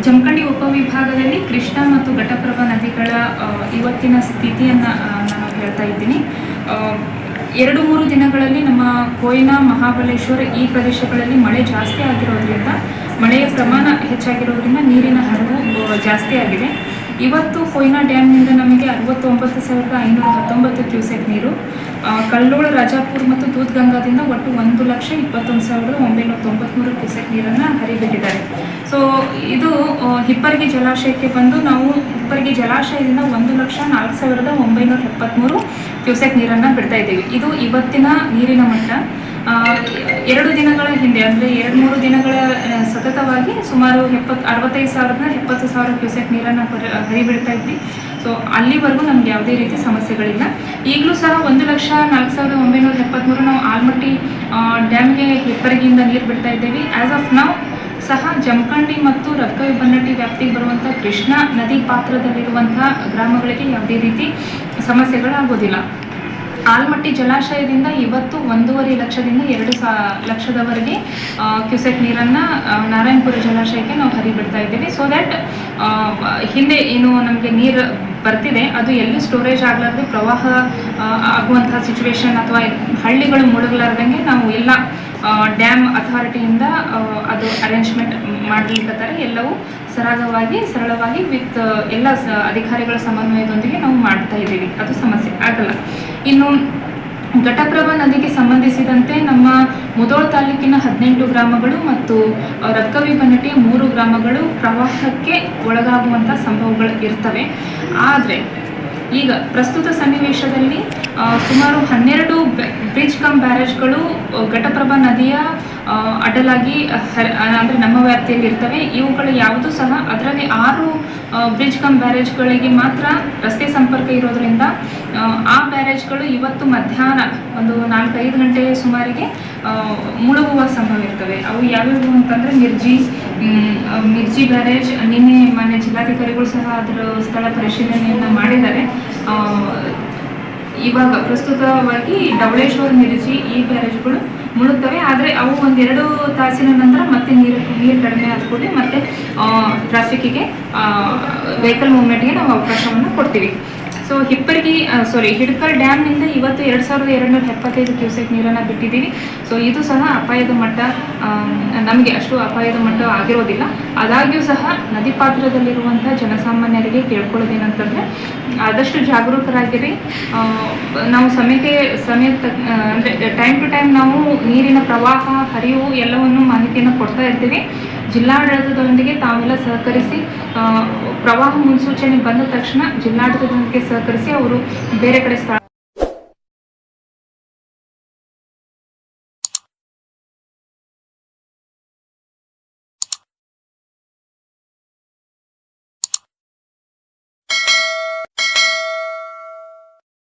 ಜಮಖಂಡಿ ಉಪವಿಭಾಗದಲ್ಲಿ ಕೃಷ್ಣಾ ಮತ್ತು ಘಟಪ್ರಭಾ ನದಿಗಳ ಇವತ್ತಿನ ಸ್ಥಿತಿಯನ್ನು ನಾನು ಹೇಳ್ತಾ ಇದ್ದೀನಿ. 2-3 ದಿನಗಳಲ್ಲಿ ನಮ್ಮ ಕೊಯ್ನಾ, ಮಹಾಬಲೇಶ್ವರ ಈ ಪ್ರದೇಶಗಳಲ್ಲಿ ಮಳೆ ಜಾಸ್ತಿ ಆಗಿರೋದ್ರಿಂದ, ಮಳೆಯ ಪ್ರಮಾಣ ಹೆಚ್ಚಾಗಿರೋದ್ರಿಂದ ನೀರಿನ ಹರಿವು ಜಾಸ್ತಿ ಆಗಿದೆ. ಇವತ್ತು ಕೊಯ್ನಾ ಡ್ಯಾಮ್ನಿಂದ ನಮಗೆ 69,519 ಕ್ಯೂಸೆಕ್ ನೀರು, ಕಲ್ಲೋಳ, ರಾಜಾಪುರ ಮತ್ತು ದೂದ್ಗಂಗಾದಿಂದ ಒಟ್ಟು 1,21,993 ಕ್ಯೂಸೆಕ್ ನೀರನ್ನು ಹರಿಬಿಟ್ಟಿದ್ದಾರೆ. ಸೊ ಇದು ಹಿಪ್ಪರಗಿ ಜಲಾಶಯಕ್ಕೆ ಬಂದು ನಾವು ಹಿಪ್ಪರಗಿ ಜಲಾಶಯದಿಂದ 1,04,973 ಕ್ಯೂಸೆಕ್ ನೀರನ್ನು ಬಿಡ್ತಾ ಇದ್ದೀವಿ. ಇದು ಇವತ್ತಿನ ನೀರಿನ ಮಟ್ಟ. 2 ದಿನಗಳ ಹಿಂದೆ ಅಂದರೆ 2-3 ದಿನಗಳ ಸತತವಾಗಿ ಸುಮಾರು 65,000ರಿಂದ 70,000 ಕ್ಯೂಸೆಕ್ ನೀರನ್ನು ಹರಿಬಿಡ್ತಾ ಇದ್ವಿ. ಸೊ ಅಲ್ಲಿವರೆಗೂ ನಮ್ಗೆ ಯಾವುದೇ ರೀತಿ ಸಮಸ್ಯೆಗಳಿಲ್ಲ. ಈಗಲೂ ಸಹ 1,04,973 ನಾವು ಆಲ್ಮಟ್ಟಿ ಡ್ಯಾಮ್ಗೆ ಹಿಪ್ಪರಗಿಯಿಂದ ನೀರು ಬಿಡ್ತಾ ಇದ್ದೇವೆ. ಆ್ಯಸ್ ಆಫ್ ನಾವು ಸಹ ಜಮಖಂಡಿ ಮತ್ತು ರತ್ಕವಿ-ಬನ್ನಟ್ಟಿ ವ್ಯಾಪ್ತಿಗೆ ಬರುವಂಥ ಕೃಷ್ಣಾ ನದಿ ಪಾತ್ರದಲ್ಲಿರುವಂಥ ಗ್ರಾಮಗಳಿಗೆ ಯಾವುದೇ ರೀತಿ ಸಮಸ್ಯೆಗಳಾಗೋದಿಲ್ಲ. ಆಲ್ಮಟ್ಟಿ ಜಲಾಶಯದಿಂದ ಇವತ್ತು 1.5 ಲಕ್ಷದಿಂದ 2 ಲಕ್ಷದವರೆಗೆ ಕ್ಯೂಸೆಕ್ ನೀರನ್ನು ನಾರಾಯಣಪುರ ಜಲಾಶಯಕ್ಕೆ ನಾವು ಹರಿಬಿಡ್ತಾ ಇದ್ದೇವೆ. ಸೊ ದ್ಯಾಟ್ ಹಿಂದೆ ಏನು ನಮಗೆ ನೀರು ಬರ್ತಿದೆ ಅದು ಎಲ್ಲಿ ಸ್ಟೋರೇಜ್ ಆಗಲಾರ್ದೆ ಪ್ರವಾಹ ಆಗುವಂತಹ ಸಿಚುವೇಶನ್ ಅಥವಾ ಹಳ್ಳಿಗಳು ಮುಳುಗಲಾರ್ದಂಗೆ ನಾವು ಎಲ್ಲ ಡ್ಯಾಮ್ ಅಥಾರಿಟಿಯಿಂದ ಅದು ಅರೇಂಜ್ಮೆಂಟ್ ಮಾಡಲಿಕ್ಕತ್ತಾರೆ. ಎಲ್ಲವೂ ಸರಳವಾಗಿ ವಿತ್ ಎಲ್ಲ ಅಧಿಕಾರಿಗಳ ಸಮನ್ವಯದೊಂದಿಗೆ ನಾವು ಮಾಡ್ತಾ ಇದ್ದೀವಿ. ಅದು ಸಮಸ್ಯೆ ಆಗಲ್ಲ. ಇನ್ನು ಘಟಪ್ರಭಾ ನದಿಗೆ ಸಂಬಂಧಿಸಿದಂತೆ ನಮ್ಮ ಮುಧೋಳ ತಾಲೂಕಿನ 18 ಗ್ರಾಮಗಳು ಮತ್ತು ರತ್ಕವಿ-ಬನ್ನಟ್ಟಿಯ 3 ಗ್ರಾಮಗಳು ಪ್ರವಾಹಕ್ಕೆ ಒಳಗಾಗುವಂಥ ಸಂಭವಗಳು ಇರ್ತವೆ. ಆದರೆ ಈಗ ಪ್ರಸ್ತುತ ಸನ್ನಿವೇಶದಲ್ಲಿ ಸುಮಾರು 12 ಬ್ರಿಡ್ಜ್ ಕಮ್ ಬ್ಯಾರೇಜ್ಗಳು ಘಟಪ್ರಭಾ ನದಿಯ ಅಡ್ಡಲಾಗಿ ಅಂದರೆ ನಮ್ಮ ವ್ಯಾಪ್ತಿಯಲ್ಲಿ ಇರ್ತವೆ. ಇವುಗಳು ಯಾವುದೂ ಸಹ ಅದರಲ್ಲಿ 6 ಬ್ರಿಡ್ಜ್ ಕಮ್ ಬ್ಯಾರೇಜ್ಗಳಿಗೆ ಮಾತ್ರ ರಸ್ತೆ ಸಂಪರ್ಕ ಇರೋದರಿಂದ ಆ ಬ್ಯಾರೇಜ್ಗಳು ಇವತ್ತು ಮಧ್ಯಾಹ್ನ ಒಂದು 4-5 ಗಂಟೆ ಸುಮಾರಿಗೆ ಮುಳುಗುವ ಸಂಭವ ಇರ್ತವೆ. ಅವು ಯಾವ್ಯಾವು ಅಂತಂದರೆ ಮಿರ್ಜಿ ಬ್ಯಾರೇಜ್. ನಿನ್ನೆ ಮಾನ್ಯ ಜಿಲ್ಲಾಧಿಕಾರಿಗಳು ಸಹ ಅದರ ಸ್ಥಳ ಪರಿಶೀಲನೆಯನ್ನು ಮಾಡಿದ್ದಾರೆ. ಇವಾಗ ಪ್ರಸ್ತುತವಾಗಿ ಡವಳೇಶ್ವರ, ಮಿರ್ಜಿ ಈ ಬ್ಯಾರೇಜ್ಗಳು ಮುಳುಗ್ತವೆ. ಆದರೆ ಅವು 1-2 ತಾಸಿನ ನಂತರ ಮತ್ತೆ ನೀರು ಕಡಿಮೆ ಆದ್ಕೂಡಲೇ ಮತ್ತೆ ಟ್ರಾಫಿಕ್ಕಿಗೆ ವೆಹಿಕಲ್ ಮೂವ್ಮೆಂಟ್ಗೆ ನಾವು ಅವಕಾಶವನ್ನು ಕೊಡ್ತೀವಿ. ಸೊ ಹಿಡ್ಕಲ್ ಡ್ಯಾಮ್ನಿಂದ ಇವತ್ತು 2,275 ಕ್ಯೂಸೆಕ್ ನೀರನ್ನು ಬಿಟ್ಟಿದ್ದೀವಿ. ಸೊ ಇದು ಸಹ ಅಪಾಯದ ಮಟ್ಟ, ನಮಗೆ ಅಷ್ಟು ಅಪಾಯದ ಮಟ್ಟ ಆಗಿರೋದಿಲ್ಲ. ಆದಾಗ್ಯೂ ಸಹ ನದಿ ಪಾತ್ರದಲ್ಲಿರುವಂಥ ಜನಸಾಮಾನ್ಯರಿಗೆ ಕೇಳ್ಕೊಳ್ಳೋದೇನಂತಂದರೆ ಆದಷ್ಟು ಜಾಗರೂಕರಾಗಿರಿ. ನಾವು ಅಂದರೆ ಟೈಮ್ ಟು ಟೈಮ್ ನಾವು ನೀರಿನ ಪ್ರವಾಹ, ಹರಿವು ಎಲ್ಲವನ್ನು ಮಾಹಿತಿಯನ್ನು ಕೊಡ್ತಾ ಇರ್ತೀವಿ. ಜಿಲ್ಲಾಡಳಿತದೊಂದಿಗೆ ತಾವೆಲ್ಲ ಸಹಕರಿಸಿ, ಪ್ರವಾಹ ಮುನ್ಸೂಚನೆ ಬಂದ ತಕ್ಷಣ ಜಿಲ್ಲಾಡಳಿತದೊಂದಿಗೆ ಸಹಕರಿಸಿ ಅವರು ಬೇರೆ ಕಡೆ